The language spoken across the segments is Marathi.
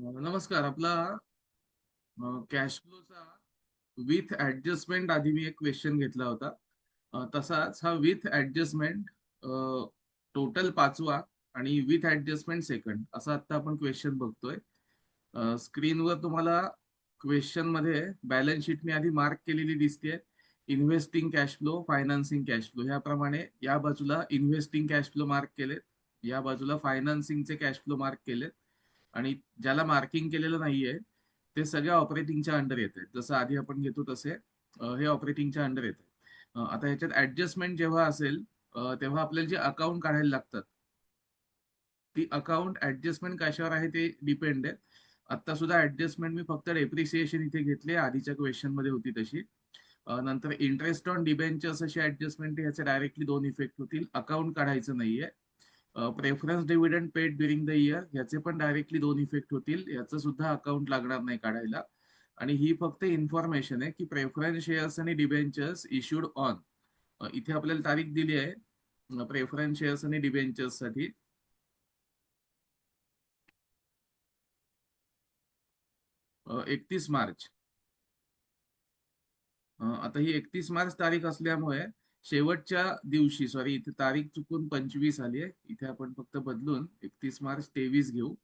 नमस्कार. आपला कॅश फ्लोचा विथ ऍडजस्टमेंट आधी मी एक क्वेश्चन घेतला होता. तसाच हा विथ ऍडजस्टमेंट टोटल पाचवा आणि विथ ऍडजस्टमेंट सेकंड असा आता आपण क्वेश्चन बघतोय. स्क्रीनवर तुम्हाला क्वेश्चन मध्ये बॅलन्स शीट मी आधी मार्क केलेली दिसते. Investing cash flow, financing cash flow ह्याप्रमाणे या बाजूला इन्व्हेस्टिंग कॅश फ्लो मार्क केलेत, या बाजूला फायनान्सिंगचे कॅश फ्लो मार्क केलेत आणि ज्याला मार्किंग केलेलं नाहीये ते सगळ्या ऑपरेटिंगच्या अंडर येत आहेत. जसं आधी आपण घेतो तसे हे ऑपरेटिंगच्या अंडर येत आहे. आता ह्याच्यात ऍडजस्टमेंट जेव्हा असेल तेव्हा आपल्याला जे अकाउंट काढायला लागतात ती अकाउंट ऍडजस्टमेंट कशावर आहे ते डिपेंड आहे. आता सुद्धा ऍडजस्टमेंट मी फक्त डेप्रिसिएशन इथे घेतले, आधीच्या क्वेश्चन मध्ये होती तशी. नंतर इंटरेस्ट ऑन डिबेंचर्स अशी ऍडजस्टमेंट ह्याचे डायरेक्टली दोन इफेक्ट होतील. अकाउंट काढायचं नाहीये. Preference dividend paid during the year याचे पण डायरेक्टली दोन इफेक्ट होतील. याचं सुद्धा अकाउंट लागणार नाही काढायला. आणि ही फक्त इन्फॉर्मेशन आहे की प्रेफरन्स शेअर्स आणि डिबेंचर्स इश्यूड ऑन, इथे आपल्याला तारीख दिली आहे प्रेफरन्स शेअर्स आणि डिबेंचर्स साठी 31 मार्च. आता ही 31 मार्च तारीख असल्यामुळे शेवटच्या दिवशी, सॉरी इथे तारीख चुकून 25 आली आहे, इथे आपण फक्त बदलून 31 मार्च 23 घेऊ.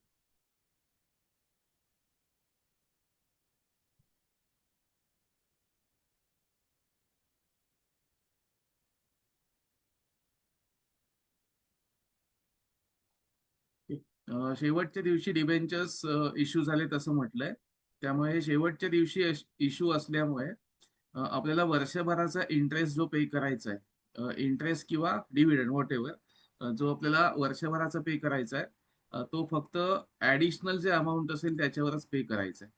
शेवटच्या दिवशी डिबेंचर्स इश्यू झाले तसं म्हटलंय. त्यामुळे शेवटच्या दिवशी इश्यू असल्यामुळे आपल्याला वर्षभराचा इंटरेस्ट जो पे करायचा आहे, इंटरेस्ट किंवा डिव्हिडंड व्हॉट एव्हर, जो आपल्याला वर्षभराचा पे करायचा आहे, तो फक्त ऍडिशनल जे अमाऊंट असेल त्याच्यावरच पे करायचा आहे.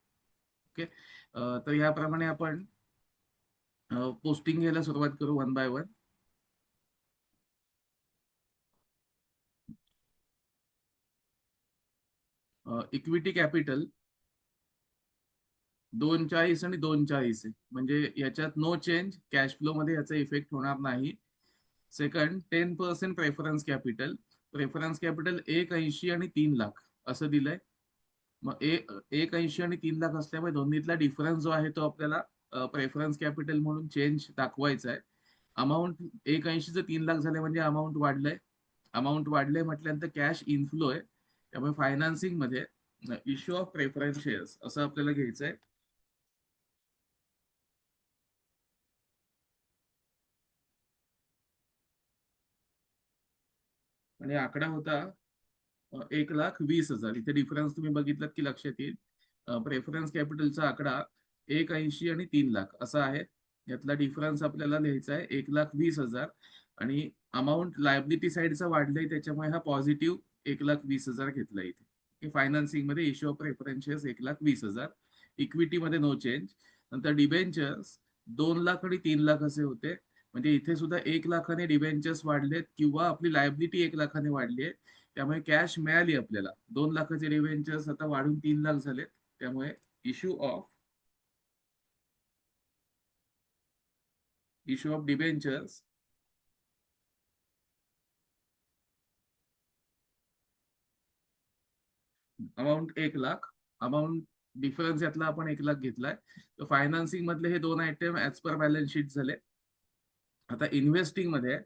ओके. तर ह्याप्रमाणे आपण पोस्टिंग घ्यायला सुरुवात करू one by one. Equity capital 240 आणि 240 आहे, म्हणजे याच्यात नो चेंज, कॅश फ्लो मध्ये याचा इफेक्ट होणार नाही. Second, 10% preference capital. Preference capital 180 आणि 3 लाख असं दिलंय. मग 180 आणि 3 लाख असल्यामुळे दोन्हीतला डिफरन्स जो आहे तो आपल्याला प्रेफरन्स कॅपिटल म्हणून चेंज दाखवायचा आहे. अमाऊंट 180चं 3 लाख झाले म्हणजे अमाऊंट वाढलंय. अमाऊंट वाढलंय म्हटल्यानंतर कॅश इन्फ्लो आहे. त्यामुळे फायनान्सिंग मध्ये इश्यू ऑफ प्रेफरन्स शेअर्स असं आपल्याला घ्यायचं आहे. आणि आकडा होता 1,20,000. इथे डिफरन्स तुम्ही बघितलात की लक्षात येईल. प्रेफरन्स कॅपिटलचा आकडा 180 आणि 3 लाख असा आहे. यातला डिफरन्स आपल्याला लिहायचा आहे 1,20,000. आणि अमाऊंट लायबिलिटी साईडचा वाढलंय त्याच्यामुळे हा पॉझिटिव्ह 1,20,000 घेतला इथे. फायनान्सिंग मध्ये इश्यू ऑफ प्रेफरन्स शेअर्स 1,20,000. इक्विटीमध्ये नो चेंज. नंतर डिबेंचर्स 2 लाख आणि 3 लाख असे होते. म्हणजे इथे सुद्धा 1 लाखाने डिबेंचर्स वाढलेत किंवा आपली लायबिलिटी 1 लाखाने वाढली आहे. त्यामुळे कॅश मिळाली आपल्याला. 2 लाखाचे डिव्हेंचर्स आता वाढून 3 लाख झालेत. त्यामुळे issue of debentures amount 1 lakh. Amount difference यातला आपण 1 लाख घेतलाय. तर फायनान्सिंग मधले हे दोन item as per balance sheet झाले. आता इन्व्हेस्टिंग मध्ये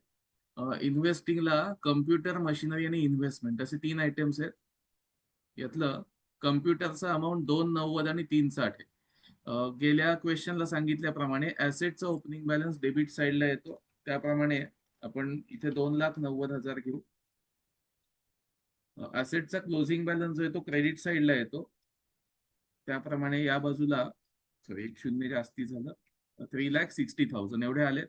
इन्व्हेस्टिंगला कम्प्युटर, मशिनरी आणि इन्व्हेस्टमेंट असे 3 आयटम्स आहेत. यातलं कम्प्युटरचा अमाऊंट 290 आणि 360 आहे. गेल्या क्वेश्चनला सांगितल्याप्रमाणे ऍसेटचा ओपनिंग बॅलन्स डेबिट साईडला येतो. त्याप्रमाणे आपण इथे 2,90,000 घेऊ. ऍसेटचा क्लोजिंग बॅलन्स जो आहे तो क्रेडिट साईडला येतो. त्याप्रमाणे या बाजूला, सॉरी एक शून्य जास्ती झालं, 3,60,000 एवढे आले.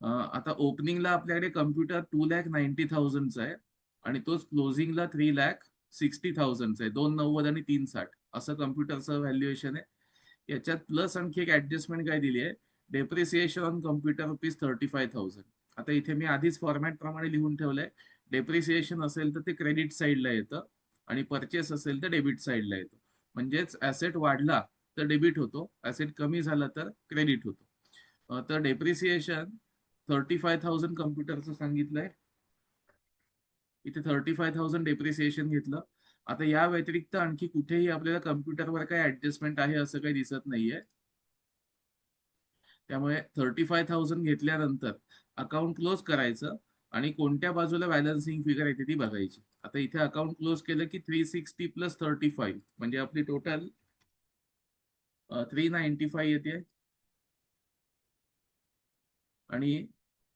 आता ओपनिंगला आपल्याकडे कम्प्युटर 2,90,000चा आहे आणि तोच क्लोजिंगला 3,60,000चा आहे. 290 आणि 360 असं कम्प्युटरचं व्हॅल्युएशन आहे. याच्यात प्लस आणखी एक ऍडजस्टमेंट काय दिली आहे, डेप्रिसिएशन ऑन कम्प्युटर ₹35,000. आता इथे मी आधीच फॉर्मॅट प्रमाणे लिहून ठेवलंय. डेप्रिसिएशन असेल तर ते क्रेडिट साईडला येतं आणि परचेस असेल तर डेबिट साईडला येतो. म्हणजेच ऍसेट वाढला तर डेबिट होतो, ऍसेट कमी झाला तर क्रेडिट होतो. तर डेप्रिसिएशन 35,000 कम्प्युटरचं सांगितलंय. इथे 35,000 डेप्रिसिएशन घेतलं. आता या व्यतिरिक्त आणखी कुठेही आपल्याला कम्प्युटरवर काही ऍडजस्टमेंट आहे असं काही दिसत नाहीये. त्यामुळे 35,000 घेतल्यानंतर अकाउंट क्लोज करायचं आणि कोणत्या बाजूला बॅलन्सिंग फिगर येते ती बघायची. आता इथे अकाउंट क्लोज केलं की 360 प्लस 35 म्हणजे आपली टोटल 395 येते. आणि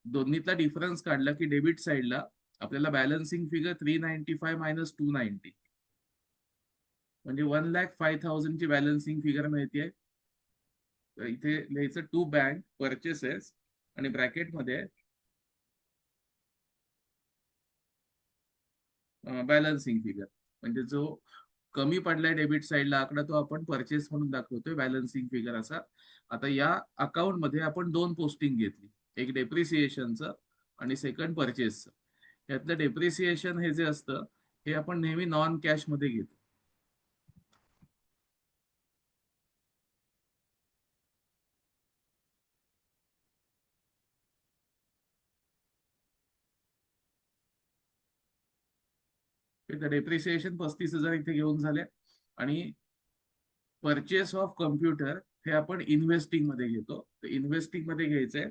दोन्हीतला डिफरन्स काढला की डेबिट साईडला आपल्याला बॅलन्सिंग फिगर 395 मायनस 290 म्हणजे 1,05,000 ची बॅलन्सिंग फिगर मिळते. तर इथे लिहायचं टू बँक परचेसेस आणि ब्रॅकेटमध्ये बॅलन्सिंग फिगर म्हणजे जो कमी पडलाय डेबिट साईडला आकडा तो आपण परचेस म्हणून दाखवतोय बॅलन्सिंग फिगर असा. आता या अकाउंट मध्ये आपण दोन पोस्टिंग घेतली, एक डेप्रिसिएशनचं आणि सेकंड परचेसचं. यातलं डेप्रिसिएशन हे जे असतं हे आपण नेहमी नॉन कॅश मध्ये घेतो. डेप्रिसिएशन 35,000 इथे घेऊन झाले आणि परचेस ऑफ कम्प्युटर हे आपण इन्व्हेस्टिंग मध्ये घेतो. तर इन्व्हेस्टिंग मध्ये घ्यायचंय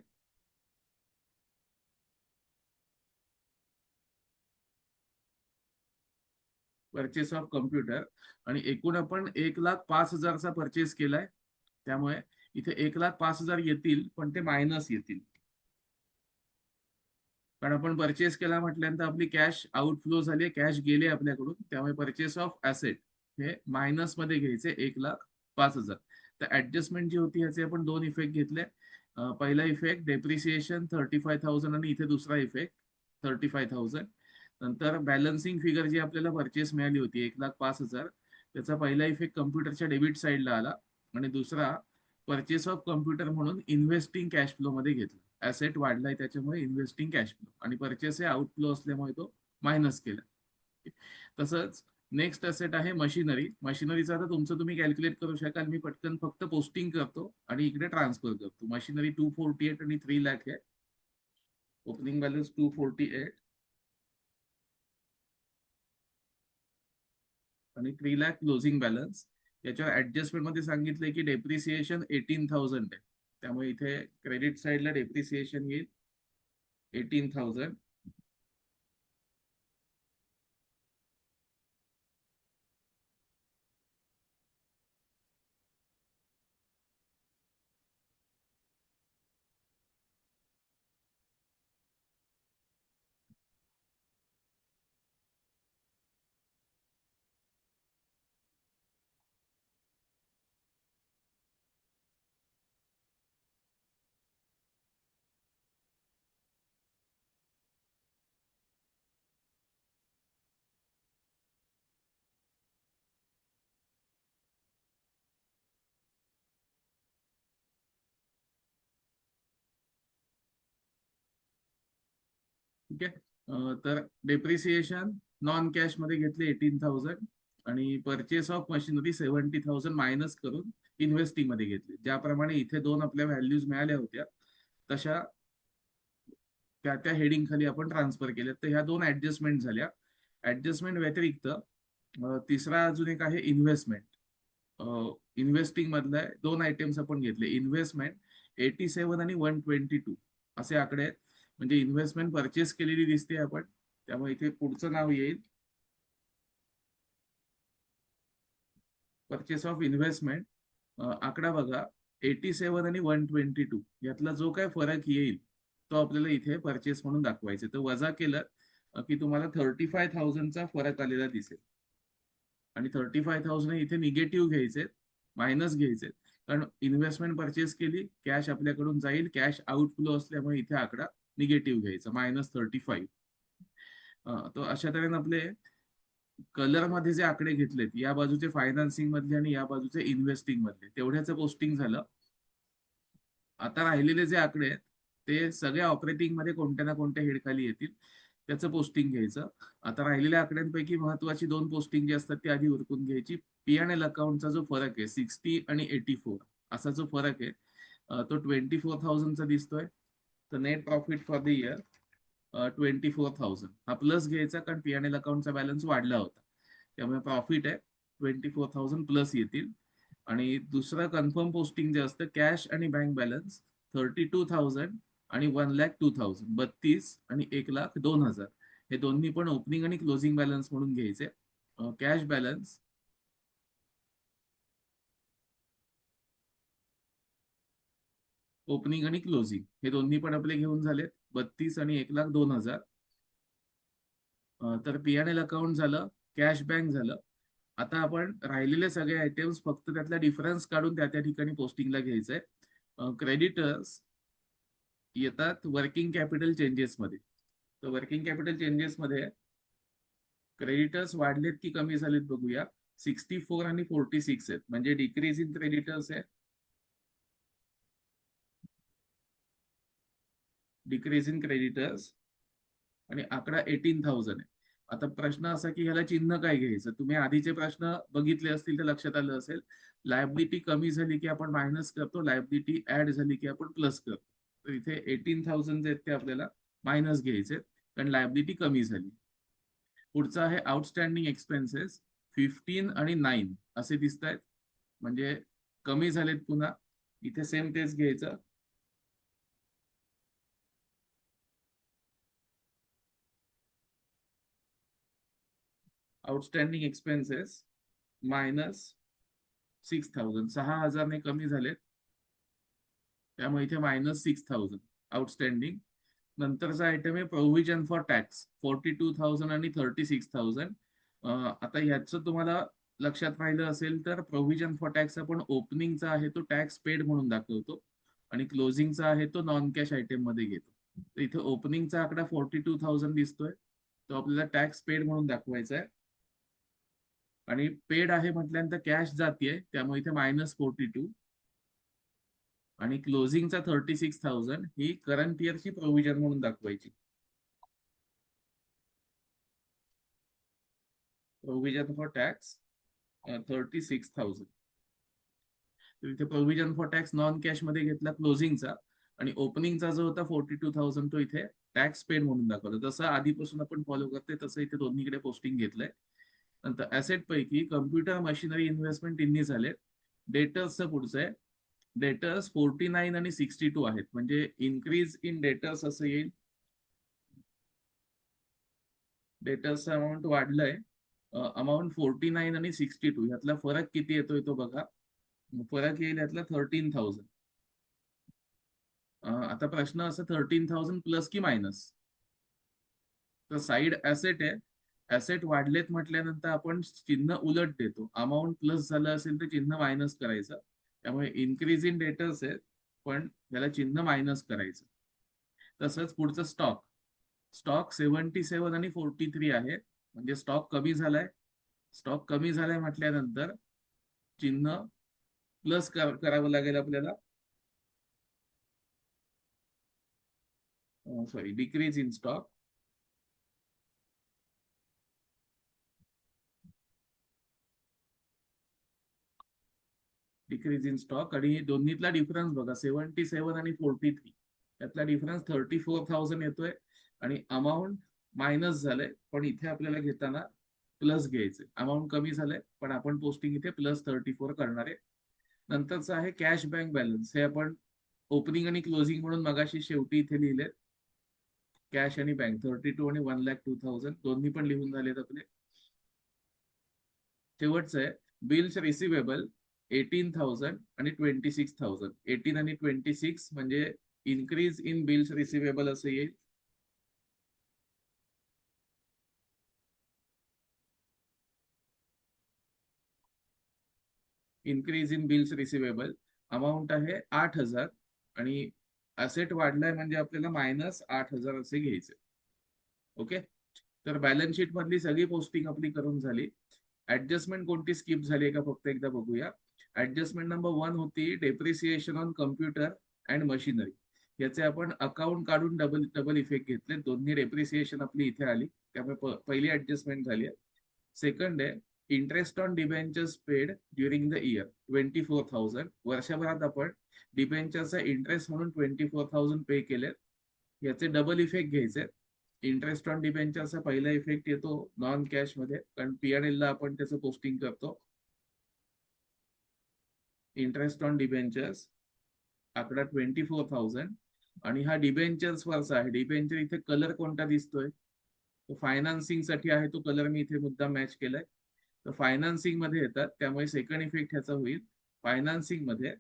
परचेस ऑफ कम्प्युटर आणि एकूण आपण 1,05,000चा परचेस केलाय. त्यामुळे इथे 1,05,000 येतील पण ते मायनस येतील, कारण आपण परचेस केला म्हटल्यानंतर आपली कॅश आउटफ्लो झाली, कॅश गेले आपल्याकडून. त्यामुळे परचेस ऑफ ऍसेट हे मायनस मध्ये घ्यायचे 1,05,000. तर ऍडजस्टमेंट जी होती ह्याचे आपण दोन इफेक्ट घेतले. पहिला इफेक्ट डेप्रिसिएशन 35,000 आणि इथे दुसरा इफेक्ट 35,000. नंतर बॅलन्सिंग फिगर जी आपल्याला परचेस मिळाली होती 1,05,000, त्याचा पहिला इफेक्ट कम्प्युटरच्या डेबिट साईडला आला आणि दुसरा परचेस ऑफ कम्प्युटर म्हणून इन्व्हेस्टिंग कॅश फ्लो मध्ये घेतला. ऍसेट वाढलाय त्याच्यामुळे इन्व्हेस्टिंग कॅश फ्लो आणि परचेस हे आउटफ्लो असल्यामुळे तो मायनस केला. तसंच नेक्स्ट असेट आहे मशिनरी. मशिनरीचं आता तुमचं तुम्ही कॅल्क्युलेट करू शकाल, मी पटकन फक्त पोस्टिंग करतो आणि इकडे ट्रान्सफर करतो. मशिनरी 248 आणि 3 लाख आहे. ओपनिंग बॅलन्स 248 आणि 3 लाख क्लोजिंग बॅलन्स. याच्यावर ऍडजस्टमेंट मध्ये सांगितलंय की डेप्रिसिएशन 18,000 आहे. त्यामुळे इथे क्रेडिट साईडला डेप्रिसिएशन येईल 18,000. ठीक आहे. तर डेप्रिसिएशन नॉन कॅश मध्ये घेतले 18,000 आणि परचेस ऑफ मशिनरी 70,000 मायनस करून इन्व्हेस्टिंग मध्ये घेतले. ज्याप्रमाणे इथे दोन आपल्या व्हॅल्यूज मिळाल्या होत्या तशा त्या त्या हेडिंग खाली आपण ट्रान्सफर केल्या. तर ह्या दोन ऍडजस्टमेंट झाल्या. ऍडजस्टमेंट व्यतिरिक्त तिसरा अजून एक आहे इन्व्हेस्टमेंट. इन्व्हेस्टिंग मधले दोन आयटेम्स आपण घेतले. इन्व्हेस्टमेंट 87 आणि 122 असे आकडे आहेत. म्हणजे इन्व्हेस्टमेंट परचेस केलेली दिसते आपण, त्यामुळे इथे पुढचं नाव येईल परचेस ऑफ इन्व्हेस्टमेंट. आकडा बघा 87 आणि 122 यातला जो काय फरक येईल तो आपल्याला इथे परचेस म्हणून दाखवायचा. तर वजा केलं की तुम्हाला 35,000चा फरक आलेला दिसेल आणि 35,000 इथे निगेटिव्ह घ्यायचे, मायनस घ्यायचे, कारण इन्व्हेस्टमेंट परचेस केली, कॅश आपल्याकडून जाईल, कॅश आउटफ्लो असल्यामुळे इथे आकडा निगेटिव्ह घ्यायचा -35. तो अशा तऱ्हेने आपले कलर मध्ये जे आकडे घेतलेत या बाजूचे फायनान्सिंग मधले आणि या बाजूचे इन्व्हेस्टिंग मधले तेवढ्याचं पोस्टिंग झालं. आता राहिलेले जे आकडे आहेत ते सगळ्या ऑपरेटिंग मध्ये कोणत्या ना कोणत्या हेड खाली येतील, त्याचं पोस्टिंग घ्यायचं. आता राहिलेल्या आकड्यांपैकी महत्वाची दोन पोस्टिंग जी असतात ती आधी उरकून घ्यायची. पी अँड एल अकाउंटचा जो फरक आहे 60 आणि 84 असा जो फरक आहे तो 24,000चा दिसतोय. तर net profit for the year 24,000 हा प्लस घ्यायचा, कारण पी अँड एल अकाउंटचा बॅलन्स वाढला होता. त्यामुळे प्रॉफिट आहे 24,000 प्लस येतील. आणि दुसरं कन्फर्म पोस्टिंग जे असतं कॅश आणि बँक बॅलन्स 32,000 आणि 1,02,000 32 आणि 1,02,000 हे दोन्ही पण ओपनिंग आणि क्लोजिंग बॅलन्स म्हणून घ्यायचे. कॅश बॅलन्स ओपनिंग आणि क्लोजिंग हे दोन्ही पण आपले घेऊन झालेत 32 आणि 1,02,000. तर पी&एल अकाउंट झालं, कॅश बँक झालं. आता आपण राहिलेले सगळे आयटेम्स फक्त त्यातला डिफरन्स काढून त्या त्या ठिकाणी पोस्टिंगला घ्यायचंय. क्रेडिटर्स येतात वर्किंग कॅपिटल चेंजेस मध्ये. तर वर्किंग कॅपिटल चेंजेस मध्ये क्रेडिटर्स वाढलेत की कमी झालेत बघूया. 64 आणि 46 आहेत, म्हणजे डिक्रीज इन क्रेडिटर्स आहे, डिक्रीज इन क्रेडिटर्स आणि आकडा 18,000 आहे. आता प्रश्न असा की ह्याला चिन्ह काय घ्यायचं. तुम्ही आधीचे प्रश्न बघितले असतील तर लक्षात आलं असेल. लायबिलिटी कमी झाली की आपण मायनस करतो, लायबिलिटी ऍड झाली की आपण प्लस करतो. तर इथे 18,000 जे आहेत ते आपल्याला मायनस घ्यायचे कारण लायबिलिटी कमी झाली. पुढचं आहे आउटस्टँडिंग एक्सपेन्सेस 15 आणि 9 असे दिसत आहेत, म्हणजे कमी झालेत. पुन्हा इथे सेम तेच घ्यायचं. आउटस्टँडिंग एक्सपेन्सेस मायनस 6,000 6,000 कमी झालेत, त्यामुळे इथे मायनस 6,000 आउटस्टँडिंग. नंतरचा आयटम आहे प्रोव्हिजन फॉर टॅक्स 42,000 आणि 36,000. आता ह्याचं तुम्हाला लक्षात राहिलं असेल तर प्रोव्हिजन फॉर टॅक्स आपण ओपनिंगचा आहे तो टॅक्स पेड म्हणून दाखवतो आणि क्लोजिंगचा आहे तो नॉन कॅश आयटम मध्ये घेतो. तर इथे ओपनिंगचा आकडा 42,000 दिसतोय, तो आपल्याला टॅक्स पेड म्हणून दाखवायचा आहे. आणि पेड आहे म्हटल्यानंतर कॅश जातीये, त्यामुळे इथे -42 आणि क्लोजिंगचा 36,000 ही करंट इयरची प्रोव्हिजन म्हणून दाखवायची. Provision for tax 36,000. तर इथे provision for tax non cash मध्ये घेतला क्लोजिंगचा, आणि ओपनिंगचा जो होता 42,000 तो इथे टॅक्स पेड म्हणून दाखवला. जसं आधीपासून आपण फॉलो करतोय तसं इथे दोन्हीकडे पोस्टिंग घेतलंय. नंतर ऍसेट पैकी कम्प्युटर मशिनरी इन्व्हेस्टमेंट इन्नी झाले. डेटर्सचं पुढचं आहे. डेटर्स 49 आणि 62 आहेत, म्हणजे इन्क्रीज इन डेटर्स असं येईल. डेटर्सचा अमाऊंट वाढलंय. अमाऊंट 49 आणि 62 ह्यातला फरक किती येतोय तो बघा. फरक येईल यातला 13,000. आता प्रश्न असा 13,000 प्लस की मायनस. तर साईड ऍसेट आहे, ऍसेट वाढलेत म्हटल्यानंतर आपण चिन्ह उलट देतो. अमाऊंट प्लस झालं असेल तर चिन्ह मायनस करायचं. त्यामुळे इन्क्रीज इन डेटर्स आहे, पण याला चिन्ह मायनस करायचं. तसंच पुढचं स्टॉक, स्टॉक 77 आणि 43 आहे, म्हणजे स्टॉक कमी झालाय. स्टॉक कमी झालाय म्हटल्यानंतर चिन्ह प्लस करावं लागेल आपल्याला. Sorry, decrease in stock. Decrease in stock आणि दोन्हीतला डिफरन्स बघा 77 आणि 43 त्यातला डिफरन्स 34,000 येतोय. आणि अमाऊंट मायनस झालंय, पण इथे आपल्याला घेताना प्लस घ्यायचे. अमाऊंट कमी झालंय पण आपण पोस्टिंग इथे +34 करणार आहे. नंतरचं आहे कॅश बँक बॅलन्स. हे आपण ओपनिंग आणि क्लोजिंग म्हणून मगाशी शेवटी इथे लिहिले. कॅश आणि बँक 32 आणि 1,02,000 दोन्ही पण लिहून झालेत आपले. शेवटचं आहे बिल्स रिसिवेबल 18,000 आणि 26,000. 18 आणि 26 म्हणजे इन्क्रीज इन बिल्स रिसिवेबल असं येईल. Increase in bills receivable amount आहे 8,000 आणि असेट वाढलाय म्हणजे आपल्याला -8,000 असे घ्यायचे. ओके. तर बॅलन्स शीट मधली सगळी पोस्टिंग आपली करून झाली. ऍडजस्टमेंट कोणती स्किप झाली का फक्त एकदा बघूया. ऍडजस्टमेंट नंबर 1 होती depreciation on computer and machinery. याचे आपण अकाउंट काढून डबल डबल इफेक्ट घेतले. दोन्ही डेप्रिसिएशन आपली इथे आली, त्यामुळे पहिली ऍडजस्टमेंट झाली आहे. सेकंड आहे interest on debentures paid during the year 24,000. वर्षभरात आपण डिबेंचरचा इंटरेस्ट म्हणून 24,000 पे केले. याचे डबल इफेक्ट घ्यायचे. इंटरेस्ट ऑन डिबेंचरचा पहिला इफेक्ट येतो नॉन कॅश मध्ये, कारण P&L ला आपण त्याचं पोस्टिंग करतो. इंटरेस्ट ऑन डिबेंचर्स आकडा 24,000 आणि हा डिबेंचर्स वरचा आहे. डिबेंचर इथे कलर कोणता दिसतोय, तो फायनान्सिंग साठी आहे, तो कलर मी इथे मुद्दा मॅच केलाय. तर फायनान्सिंग मध्ये येतात, त्यामुळे सेकंड इफेक्ट ह्याचा होईल. फायनान्सिंग मध्ये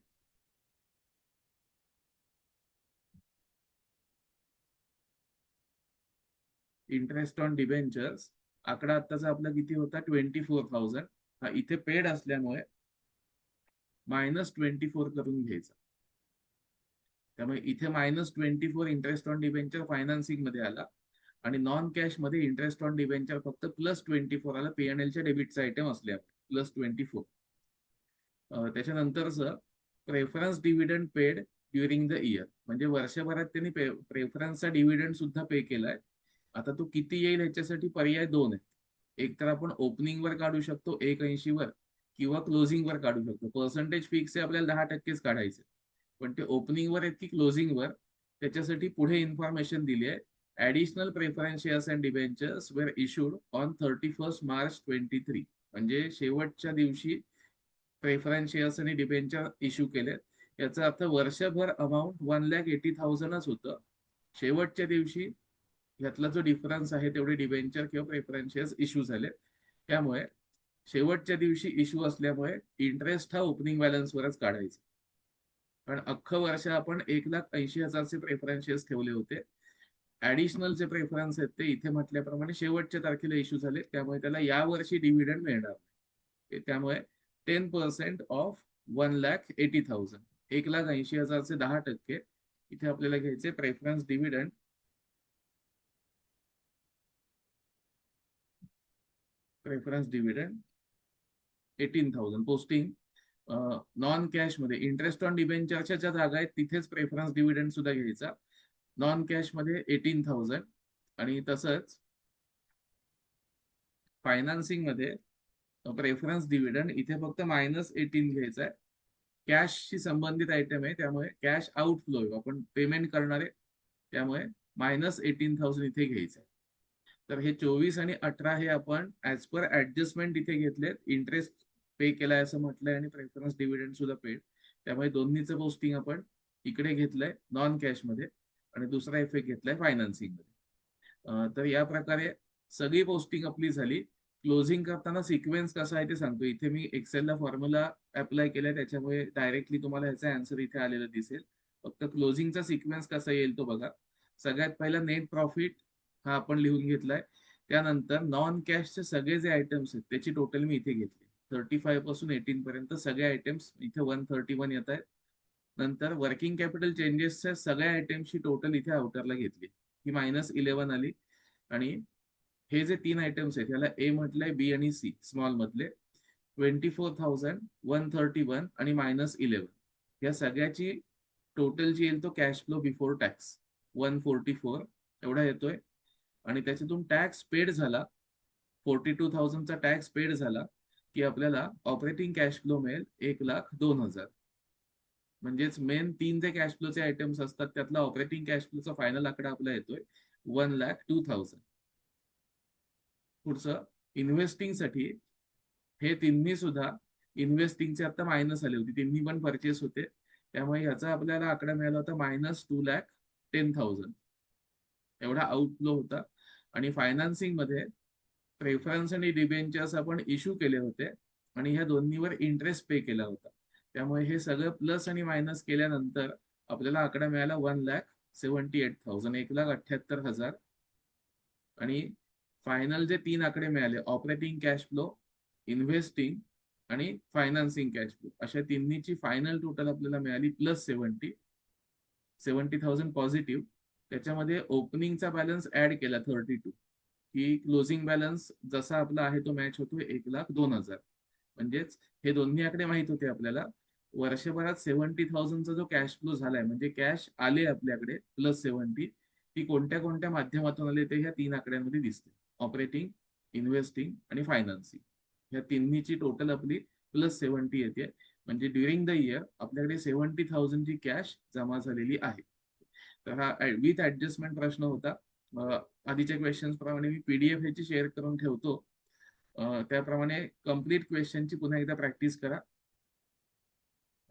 इंटरेस्ट ऑन डिबेंचर्स आकडा आत्ताचा आपला किती होता, 24,000. हा इथे पेड असल्यामुळे -24 करून घ्यायचा. त्यामुळे इथे -24 इंटरेस्ट ऑन डिबेंचर फायनान्सिंग मध्ये आला आणि नॉन कॅश मध्ये इंटरेस्ट ऑन डिबेंचर फक्त +24 आला. P&L च्या डेबिटचा आयटम असल्यामुळे +24. त्याच्यानंतरच preference dividend paid during the year, म्हणजे वर्षभरात त्यांनी प्रेफरन्सचा डिव्हिडंड सुद्धा पे केलाय. आता तो किती येईल ह्याच्यासाठी पर्याय दोन आहेत. एक तर आपण ओपनिंग वर काढू शकतो 1.80 वर, किंवा क्लोजिंग वर काढू शकतो. पर्सेंटेज फिक्स आहे, आपल्याला 10%च काढायचे, पण ते ओपनिंग वर आहेत की क्लोजिंग वर, त्याच्यासाठी पुढे इन्फॉर्मेशन दिली आहे. Additional preference shares and debentures were issued on 31 March 23, म्हणजे शेवटच्या दिवशी प्रेफरन्स शेअर्स आणि डिबेंचर इश्यू केले. याचा अर्थ वर्षभर अमाऊंट 1,80,000च होतं. शेवटच्या दिवशी यातला जो डिफरन्स आहे तेवढे डिबेंचर किंवा प्रेफरन्स शेअर्स इश्यू झाले. त्यामुळे शेवटच्या दिवशी इश्यू असल्यामुळे इंटरेस्ट हा ओपनिंग बॅलन्सवरच काढायचा. कारण अख्खं वर्ष आपण 1,80,000चे प्रेफरन्स शेअर्स ठेवले होते. ऍडिशनल जे प्रेफरन्स आहेत ते इथे म्हटल्याप्रमाणे शेवटच्या तारखेला इश्यू झाले, त्यामुळे त्याला यावर्षी डिव्हिडंड मिळणार नाही. त्यामुळे 10% ऑफ 1,80,000, 1,80,000चे 10%. इथे आपल्याला घ्यायचे preference dividend. Preference dividend 18,000 posting non cash मध्ये. इंटरेस्ट ऑन डिबेंचरच्या ज्या जागा आहेत तिथेच प्रेफरन्स डिव्हिडंड सुद्धा घ्यायचा. नॉन कॅश मध्ये 18,000. आणि तसंच फायनान्सिंग मध्ये प्रेफरन्स डिव्हिडंड इथे फक्त -18 घ्यायचा आहे. कॅशशी संबंधित आयटम आहे, त्यामुळे कॅश आउटफ्लो आपण पेमेंट करणार आहे, त्यामुळे -18,000 इथे घ्यायचं आहे. तर हे 24 आणि 18 हे आपण ऍज पर ऍडजस्टमेंट इथे घेतलेत. इंटरेस्ट पे केलाय असं म्हटलंय आणि प्रेफरन्स डिव्हिडंड सुद्धा पेड, त्यामुळे दोन्हीचं पोस्टिंग आपण इकडे घेतलंय नॉन कॅश मध्ये, आणि दुसरा इफेक्ट घेतलाय फायनान्सिंग मध्ये. तर या प्रकारे सगळी पोस्टिंग आपली झाली. क्लोजिंग करताना सिक्वेन्स कसा आहे ते सांगतो. इथे मी एक्सेलला फॉर्म्युला अप्लाय केलाय, त्याच्यामुळे डायरेक्टली तुम्हाला ह्याचा आन्सर इथे आलेला दिसेल. फक्त क्लोजिंगचा सिक्वेन्स कसा येईल तो बघा. सगळ्यात पहिला नेट प्रॉफिट हा आपण लिहून घेतलाय. त्यानंतर नॉन कॅशचे सगळे जे आयटम्स आहेत त्याची टोटल मी इथे घेतली. 35 पासून 18 पर्यंत सगळे आयटम्स इथे 131 येत आहेत. नंतर वर्किंग कॅपिटल चेंजेसच्या सगळ्या आयटम्सची टोटल इथे आउटरला घेतली, ही -11 आली. आणि हे जे 3 आयटम्स आहेत याला ए म्हटलंय, बी आणि सी स्मॉल मधले, 24,131 आणि -11, या सगळ्याची टोटल जी येईल तो कॅश फ्लो बिफोर टॅक्स 144 एवढा येतोय. आणि त्याच्यातून टॅक्स पेड झाला, 42,000चा टॅक्स पेड झाला की आपल्याला ऑपरेटिंग कॅश फ्लो मिळेल 1,02,000. म्हणजेच मेन 3 जे कॅश फ्लोचे आयटम्स असतात त्यातला ऑपरेटिंग कॅश फ्लोचा फायनल आकडा आपला येतोय 1,02,000. पुढचं इन्व्हेस्टिंग साठी हे तिन्ही सुद्धा इन्व्हेस्टिंगचे आता मायनस आले होते, तिन्ही पण परचेस होते, त्यामुळे याचा आपल्याला आकडा मिळाला होता -2,10,000 एवढा आउटफ्लो होता. आणि फायनान्सिंग मध्ये प्रेफरन्स आणि डिबेंचर्स आपण इश्यू केले होते आणि ह्या दोन्हीवर इंटरेस्ट पे केला होता, त्यामुळे हे सगळं प्लस आणि मायनस केल्यानंतर आपल्याला आकडा मिळाला 1,78,000, 1,78,000. आणि फायनल जे 3 आकडे मिळाले ऑपरेटिंग कॅश फ्लो, इन्व्हेस्टिंग आणि फायनान्सिंग कॅश फ्लो, अशा तिन्हीची फायनल टोटल आपल्याला मिळाली +70,000 पॉझिटिव्ह. त्याच्यामध्ये ओपनिंगचा बॅलन्स ऍड केला 32, की क्लोजिंग बॅलन्स जसा आपला आहे तो मॅच होतो 1,02,000. म्हणजेच हे दोन्ही आकडे माहित होते आपल्याला. वर्षभरात 70,000चा जो कॅश फ्लो झालाय, म्हणजे कॅश आले आपल्याकडे +70, ती कोणत्या कोणत्या माध्यमातून आले ते ह्या 3 आकड्यांमध्ये दिसते. ऑपरेटिंग, इन्व्हेस्टिंग आणि फायनान्सिंग, ह्या तिन्हीची टोटल आपली +70 येते. म्हणजे ड्युरिंग द इयर आपल्याकडे 70,000 ची कॅश जमा झालेली आहे. तर हा विथ ऍडजस्टमेंट प्रश्न होता. आधीच्या क्वेश्चन्स प्रमाणे मी पीडीएफ ह्याची शेअर करून ठेवतो. त्याप्रमाणे कम्प्लीट क्वेश्चनची पुन्हा एकदा प्रॅक्टिस करा.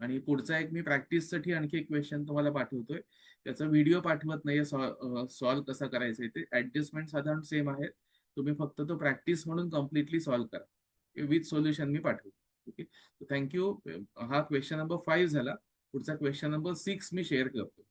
आणि पुढचा एक मी प्रॅक्टिससाठी आणखी एक क्वेश्चन तुम्हाला पाठवतोय. त्याचा व्हिडिओ पाठवत नाहीये सॉल्व्ह कसा करायचा ते. ऍडजस्टमेंट साधारण सेम आहे. तुम्ही फक्त तो प्रॅक्टिस म्हणून कम्प्लिटली सॉल्व्ह करा. विथ सोल्युशन मी पाठवतो. Okay, thank you. हा क्वेश्चन नंबर 5 झाला. पुढचा क्वेश्चन नंबर 6 मी शेअर करतो.